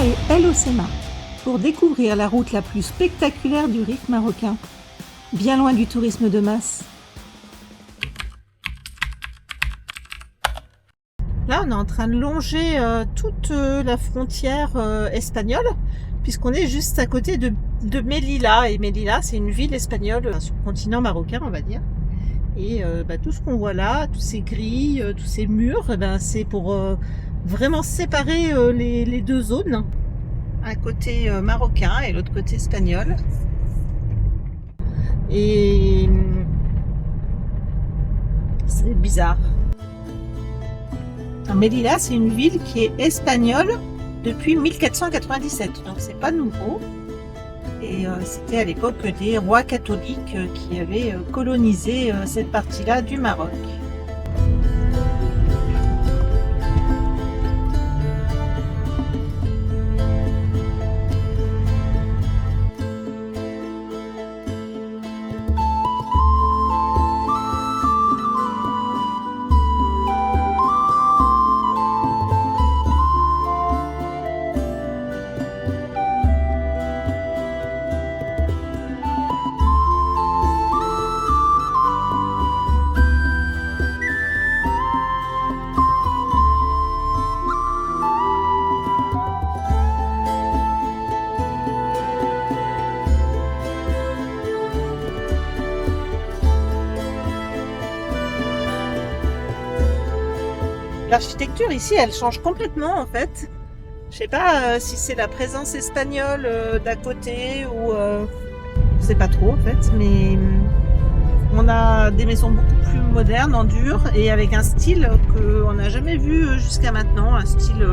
et El Hoceima pour découvrir la route la plus spectaculaire du Rif marocain, bien loin du tourisme de masse. Là, on est en train de longer toute la frontière espagnole, puisqu'on est juste à côté de Melilla. Et Melilla, c'est une ville espagnole sur le continent marocain, on va dire. Et tout ce qu'on voit là, tous ces grilles, tous ces murs, c'est pour vraiment séparer les deux zones. Un côté marocain et l'autre côté espagnol. Et c'est bizarre. Melilla, c'est une ville qui est espagnole depuis 1497, donc c'est pas nouveau. Et c'était à l'époque des rois catholiques qui avaient colonisé cette partie-là du Maroc. L'architecture ici, elle change complètement en fait. Je sais pas si c'est la présence espagnole d'à côté ou je sais pas trop en fait, mais on a des maisons beaucoup plus modernes en dur et avec un style qu'on n'a jamais vu jusqu'à maintenant, un style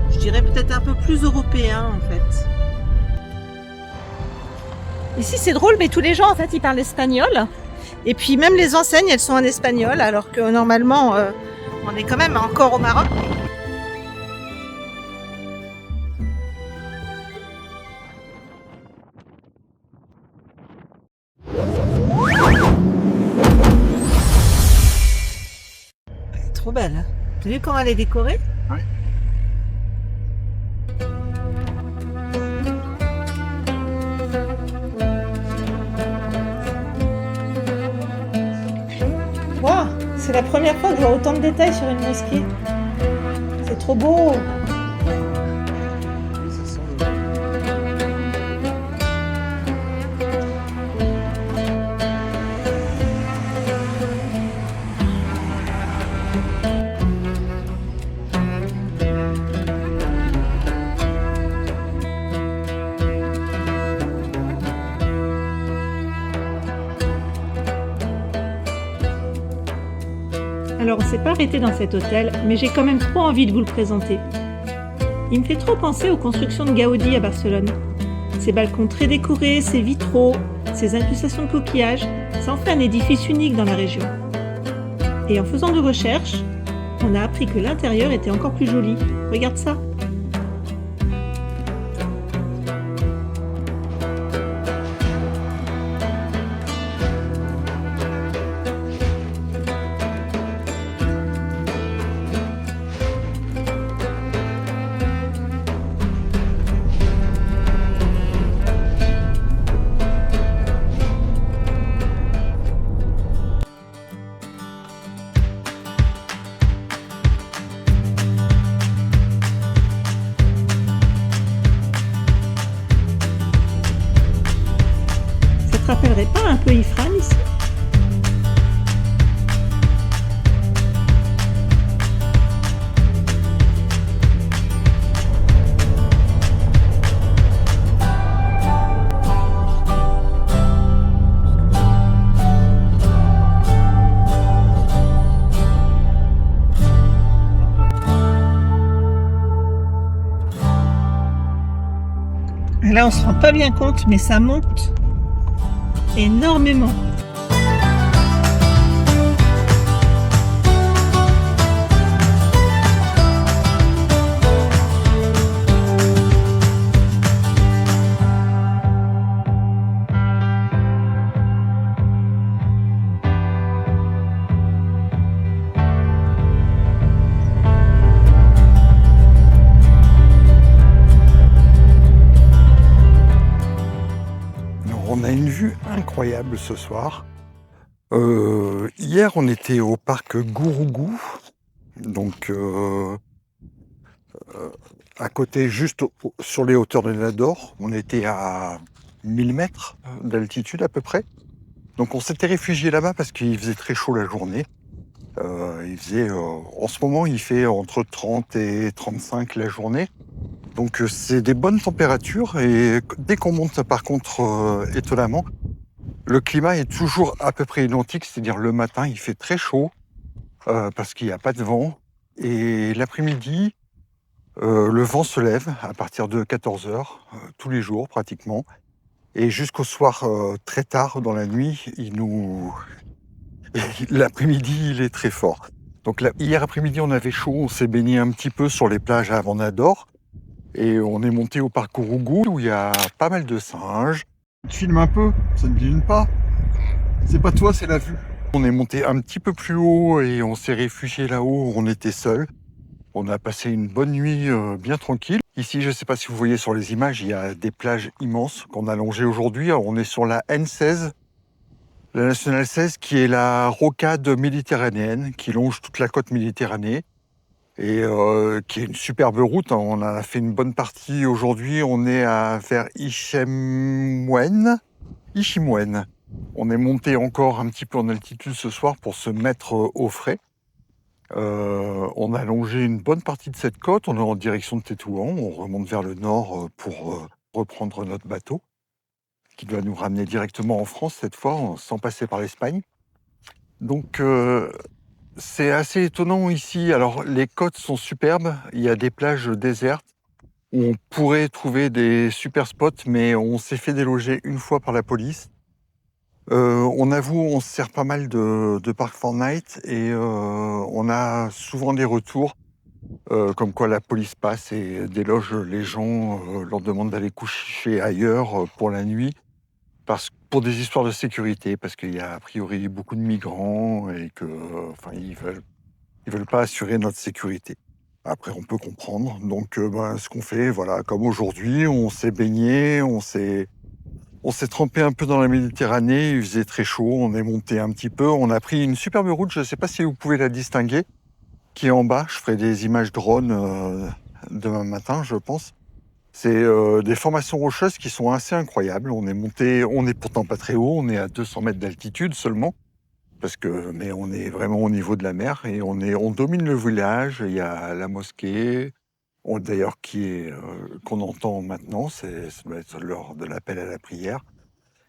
je dirais peut-être un peu plus européen en fait. Ici c'est drôle, mais tous les gens en fait ils parlent espagnol et puis même les enseignes elles sont en espagnol alors que normalement on est quand même encore au Maroc. C'est trop belle. T'as vu comment elle est décorée? Ouais. Wow, c'est la première fois que je vois autant de détails sur une mosquée. C'est trop beau. Alors on s'est pas arrêté dans cet hôtel, mais j'ai quand même trop envie de vous le présenter. Il me fait trop penser aux constructions de Gaudi à Barcelone. Ses balcons très décorés, ses vitraux, ses incrustations de coquillages, ça en fait un édifice unique dans la région. Et en faisant des recherches, on a appris que l'intérieur était encore plus joli. Regarde ça. Ça te rappellerait pas un peu Ifrane ici? Là on se rend pas bien compte, mais ça monte énormément. vue incroyable ce soir. Hier, on était au parc Gourougou, donc à côté, juste sur les hauteurs de Nador. On était à 1000 mètres d'altitude à peu près. Donc on s'était réfugié là-bas parce qu'il faisait très chaud la journée. En ce moment, il fait entre 30 et 35 la journée. Donc c'est des bonnes températures et dès qu'on monte par contre, étonnamment, le climat est toujours à peu près identique, c'est-à-dire le matin il fait très chaud parce qu'il n'y a pas de vent et l'après-midi le vent se lève à partir de 14h tous les jours pratiquement et jusqu'au soir très tard dans la nuit, l'après-midi il est très fort. Donc là, hier après-midi on avait chaud, on s'est baigné un petit peu sur les plages avant Nador. Et on est monté au parc Gourougou où il y a pas mal de singes. Tu te filmes un peu, ça ne devine pas. C'est pas toi, c'est la vue. On est monté un petit peu plus haut et on s'est réfugié là-haut où on était seul. On a passé une bonne nuit bien tranquille. Ici, je ne sais pas si vous voyez sur les images, il y a des plages immenses qu'on a longées aujourd'hui. On est sur la N16, la nationale 16, qui est la rocade méditerranéenne qui longe toute la côte méditerranée. Et qui est une superbe route. On en a fait une bonne partie aujourd'hui. On est vers Ichimouen. On est monté encore un petit peu en altitude ce soir pour se mettre au frais. On a longé une bonne partie de cette côte. On est en direction de Tétouan. On remonte vers le nord pour reprendre notre bateau qui doit nous ramener directement en France cette fois, sans passer par l'Espagne. Donc c'est assez étonnant ici. Alors, les côtes sont superbes. Il y a des plages désertes où on pourrait trouver des super spots, mais on s'est fait déloger une fois par la police. On avoue, on se sert pas mal de Park Fortnite et on a souvent des retours comme quoi la police passe et déloge les gens, leur demande d'aller coucher ailleurs pour la nuit. Pour des histoires de sécurité, parce qu'il y a a priori beaucoup de migrants et que, ils veulent pas assurer notre sécurité. Après, on peut comprendre. Donc, ce qu'on fait, voilà, comme aujourd'hui, on s'est baigné, on s'est trempé un peu dans la Méditerranée. Il faisait très chaud, on est monté un petit peu. On a pris une superbe route, je ne sais pas si vous pouvez la distinguer, qui est en bas. Je ferai des images drone demain matin, je pense. C'est des formations rocheuses qui sont assez incroyables. On est pourtant pas très haut, on est à 200 mètres d'altitude seulement, mais on est vraiment au niveau de la mer et on domine le village. Il y a la mosquée, d'ailleurs qu'on entend maintenant, ça doit être l'heure de l'appel à la prière.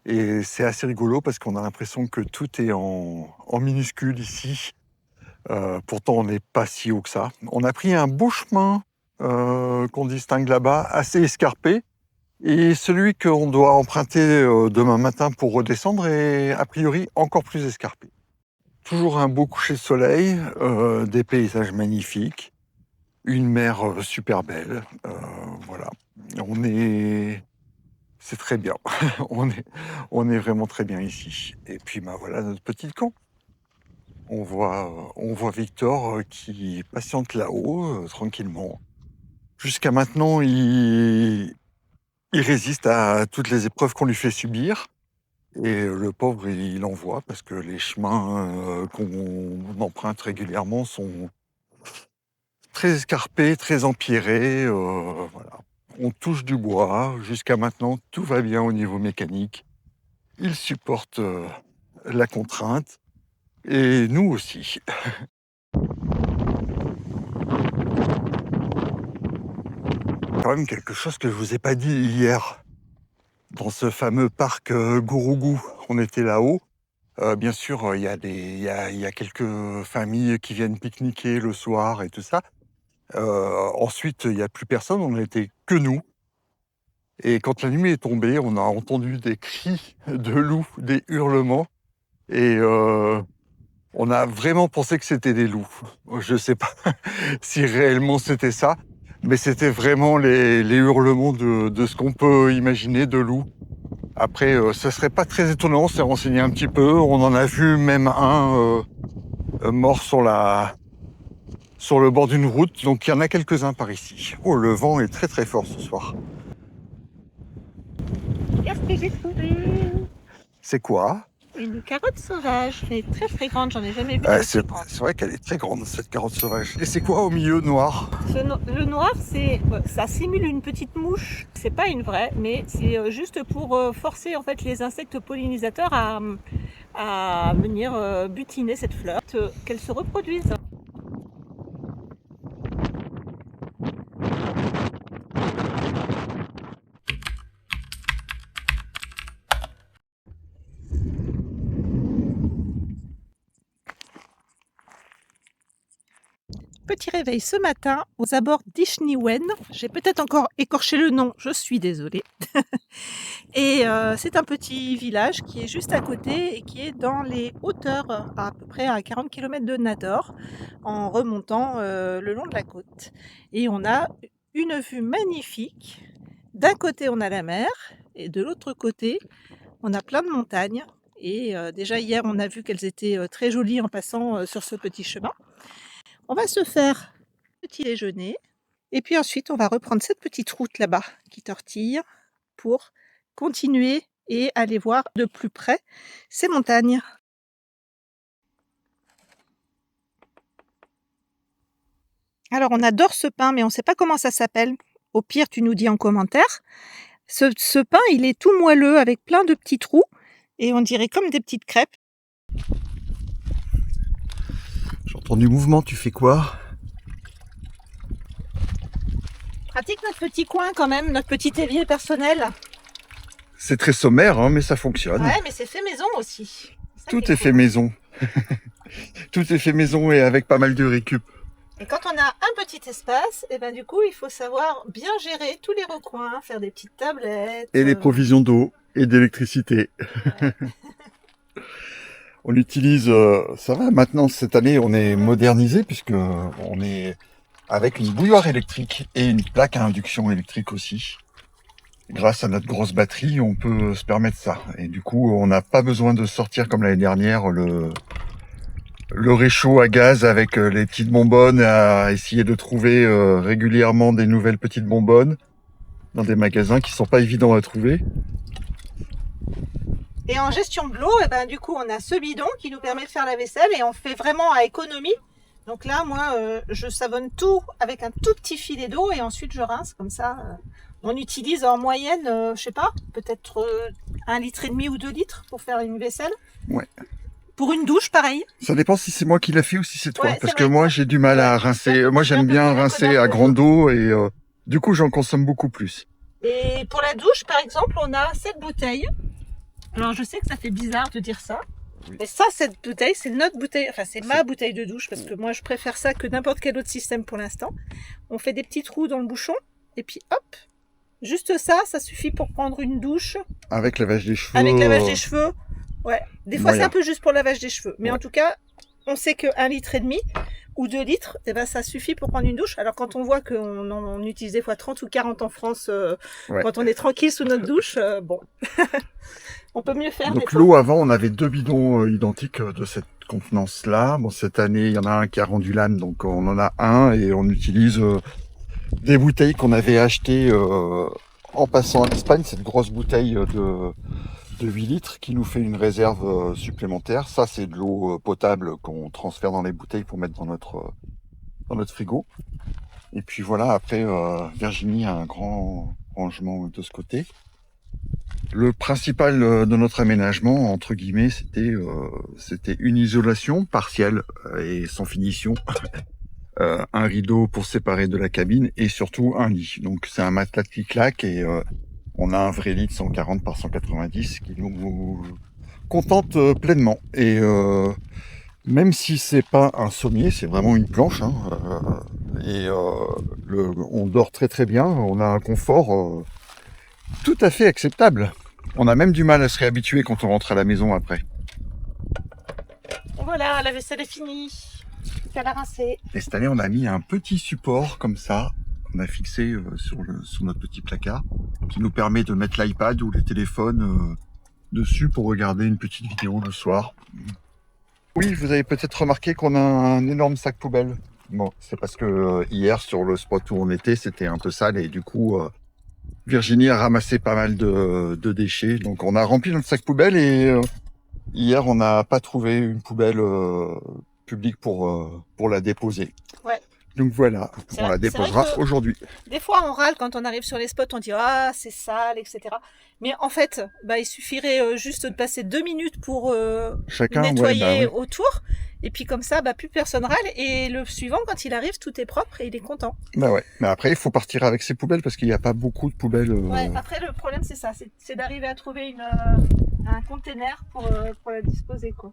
Et c'est assez rigolo parce qu'on a l'impression que tout est en minuscule ici. Pourtant, on n'est pas si haut que ça. On a pris un beau chemin qu'on distingue là-bas, assez escarpé. Et celui qu'on doit emprunter demain matin pour redescendre est a priori encore plus escarpé. Toujours un beau coucher de soleil, des paysages magnifiques, une mer super belle. Voilà, c'est très bien. on est vraiment très bien ici. Et puis voilà notre petit camp. On voit Victor qui patiente là-haut tranquillement. Jusqu'à maintenant, il résiste à toutes les épreuves qu'on lui fait subir. Et le pauvre, il en voit parce que les chemins qu'on emprunte régulièrement sont très escarpés, très empierrés. Voilà. On touche du bois. Jusqu'à maintenant, tout va bien au niveau mécanique. Il supporte la contrainte. Et nous aussi. Quand même quelque chose que je vous ai pas dit hier. Dans ce fameux parc Gourougou, on était là-haut. Bien sûr, il y a quelques familles qui viennent pique-niquer le soir et tout ça. Ensuite, il n'y a plus personne, on n'était que nous. Et quand la nuit est tombée, on a entendu des cris de loups, des hurlements. Et on a vraiment pensé que c'était des loups. Je ne sais pas si réellement c'était ça, mais c'était vraiment les hurlements de ce qu'on peut imaginer de loups. Après, ça serait pas très étonnant, on s'est renseigné un petit peu. On en a vu même un mort sur le bord d'une route. Donc il y en a quelques-uns par ici. Oh, le vent est très très fort ce soir. C'est quoi? Une carotte sauvage, mais très très grande, j'en ai jamais vu. C'est vrai qu'elle est très grande, cette carotte sauvage. Et c'est quoi au milieu noir? Le noir, ça simule une petite mouche. C'est pas une vraie, mais c'est juste pour forcer en fait les insectes pollinisateurs à venir butiner cette fleur, qu'elle se reproduise. Petit réveil ce matin aux abords d'Ichniwen. J'ai peut-être encore écorché le nom, je suis désolée. Et c'est un petit village qui est juste à côté et qui est dans les hauteurs, à peu près à 40 km de Nador, en remontant le long de la côte. Et on a une vue magnifique. D'un côté, on a la mer et de l'autre côté, on a plein de montagnes. Et déjà hier, on a vu qu'elles étaient très jolies en passant sur ce petit chemin. On va se faire un petit déjeuner et puis ensuite on va reprendre cette petite route là-bas qui tortille pour continuer et aller voir de plus près ces montagnes. Alors on adore ce pain mais on ne sait pas comment ça s'appelle. Au pire tu nous dis en commentaire. Ce pain il est tout moelleux avec plein de petits trous et on dirait comme des petites crêpes. J'entends du mouvement, tu fais quoi? Pratique notre petit coin quand même, notre petit évier personnel. C'est très sommaire, hein, mais ça fonctionne. Ouais, mais c'est fait maison aussi. Tout est fait maison. Tout est fait maison et avec pas mal de récup. Et quand on a un petit espace, et ben du coup, il faut savoir bien gérer tous les recoins, faire des petites tablettes. Et les provisions d'eau et d'électricité. Ouais. On utilise, ça va maintenant cette année, on est modernisé puisque on est avec une bouilloire électrique et une plaque à induction électrique aussi. Grâce à notre grosse batterie, on peut se permettre ça. Et du coup, on n'a pas besoin de sortir comme l'année dernière le réchaud à gaz avec les petites bonbonnes, à essayer de trouver régulièrement des nouvelles petites bonbonnes dans des magasins qui sont pas évidents à trouver. Et en gestion de l'eau, et ben du coup, on a ce bidon qui nous permet de faire la vaisselle et on fait vraiment à économie. Donc là, moi, je savonne tout avec un tout petit filet d'eau et ensuite je rince comme ça. On utilise en moyenne, je sais pas, peut-être 1,5 litre ou 2 litres pour faire une vaisselle. Ouais. Pour une douche, pareil. Ça dépend si c'est moi qui l'a fait ou si c'est toi. Ouais, parce c'est que vrai. moi, j'ai du mal à rincer. Moi, j'aime bien rincer à grande eau et du coup, j'en consomme beaucoup plus. Et pour la douche, par exemple, on a cette bouteille. Alors, je sais que ça fait bizarre de dire ça. Oui. Mais ça, cette bouteille, c'est notre bouteille, enfin c'est ma bouteille de douche parce que moi je préfère ça que n'importe quel autre système pour l'instant. On fait des petits trous dans le bouchon et puis hop, juste ça, ça suffit pour prendre une douche. Avec lavage des cheveux. Avec lavage des cheveux, ouais. Des fois moyen. c'est un peu juste pour lavage des cheveux, mais Ouais. en tout cas, on sait que 1,5 litre ou 2 litres, eh ben, ça suffit pour prendre une douche. Alors quand on voit qu'on en utilise des fois 30 ou 40 en France, Ouais. quand on est tranquille sous notre douche, bon, on peut mieux faire. Donc l'eau, avant, on avait 2 bidons identiques de cette contenance-là. Bon, cette année, il y en a un qui a rendu l'âme, donc on en a un et on utilise des bouteilles qu'on avait achetées en passant en Espagne. Cette grosse bouteille de 8 litres qui nous fait une réserve supplémentaire. Ça, c'est de l'eau potable qu'on transfère dans les bouteilles pour mettre dans notre frigo. Et puis voilà, après, Virginie a un grand rangement de ce côté. Le principal de notre aménagement, entre guillemets, c'était une isolation partielle et sans finition. Un rideau pour séparer de la cabine et surtout un lit. Donc c'est un matelas qui claque et on a un vrai lit de 140 par 190 qui nous contente pleinement. Et même si c'est pas un sommier, c'est vraiment une planche. Hein, on dort très très bien. On a un confort tout à fait acceptable. On a même du mal à se réhabituer quand on rentre à la maison après. Voilà, la vaisselle est finie. À la rincer. Et cette année, on a mis un petit support comme ça, qu'on a fixé sur notre petit placard, qui nous permet de mettre l'iPad ou les téléphones dessus pour regarder une petite vidéo le soir. Oui, vous avez peut-être remarqué qu'on a un énorme sac poubelle. Bon, c'est parce que hier, sur le spot où on était, c'était un peu sale et du coup, Virginie a ramassé pas mal de déchets. Donc on a rempli notre sac poubelle et hier on n'a pas trouvé une poubelle publique pour la déposer. Ouais. Donc voilà, C'est on vrai- la c'est vrai déposera que aujourd'hui. Des fois, on râle quand on arrive sur les spots, on dit ah c'est sale, etc. Mais en fait, il suffirait juste de passer 2 minutes pour Chacun, nettoyer ouais. autour, et puis comme ça, plus personne râle. Et le suivant, quand il arrive, tout est propre et il est content. Bah ouais. Mais après, il faut partir avec ses poubelles parce qu'il n'y a pas beaucoup de poubelles. Ouais. Après, le problème c'est ça, c'est d'arriver à trouver un container pour la disposer, quoi.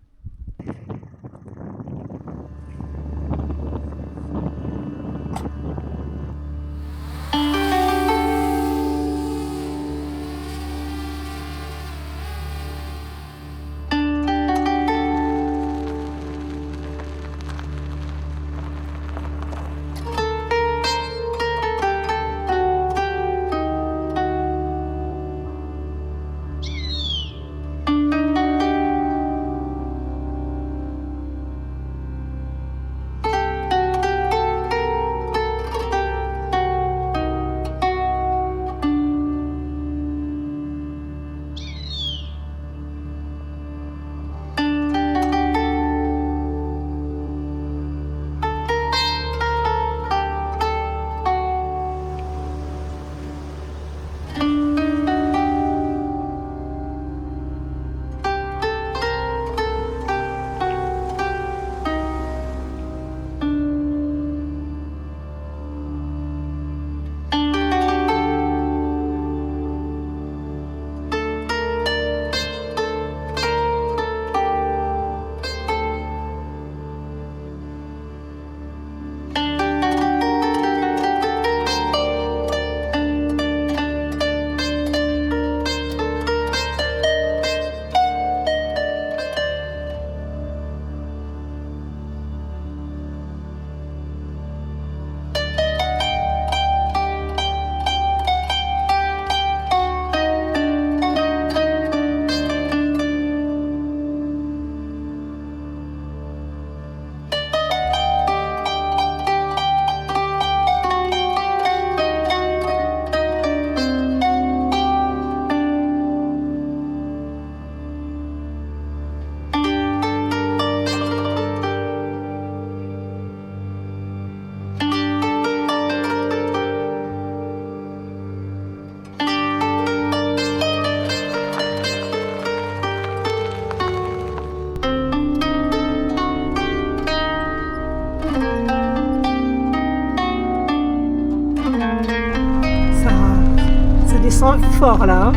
Ça descend fort là.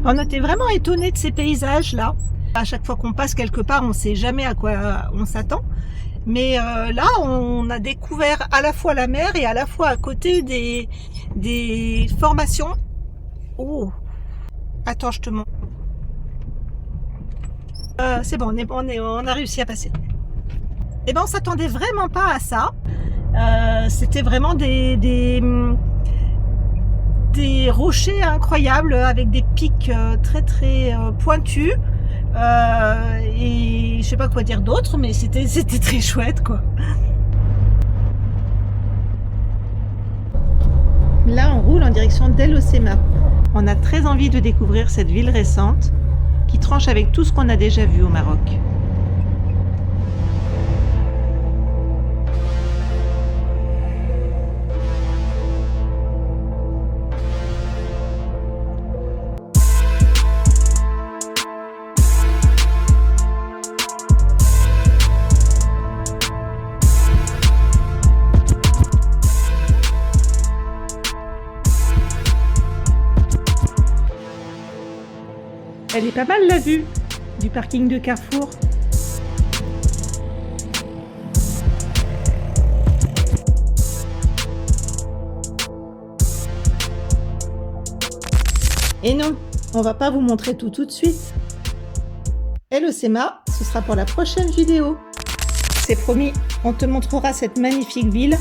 On était vraiment étonnés de ces paysages là. À chaque fois qu'on passe quelque part, on ne sait jamais à quoi on s'attend. Mais là, on a découvert à la fois la mer et à la fois à côté des formations. Oh, attends, je te montre. C'est bon, on a réussi à passer. Et ben, on s'attendait vraiment pas à ça. C'était vraiment des rochers incroyables avec des pics très très pointus. Et je sais pas quoi dire d'autre, mais c'était très chouette, quoi. Là, on roule en direction d'El Hoceima. On a très envie de découvrir cette ville récente qui tranche avec tout ce qu'on a déjà vu au Maroc. Elle est pas mal la vue du parking de Carrefour. Et non, on va pas vous montrer tout de suite. El Hoceima, ce sera pour la prochaine vidéo. C'est promis, on te montrera cette magnifique ville.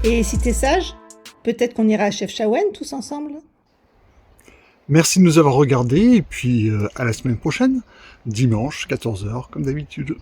Et si t'es sage, peut-être qu'on ira à Chefchaouen tous ensemble. Merci de nous avoir regardés et puis à la semaine prochaine, dimanche, 14h, comme d'habitude.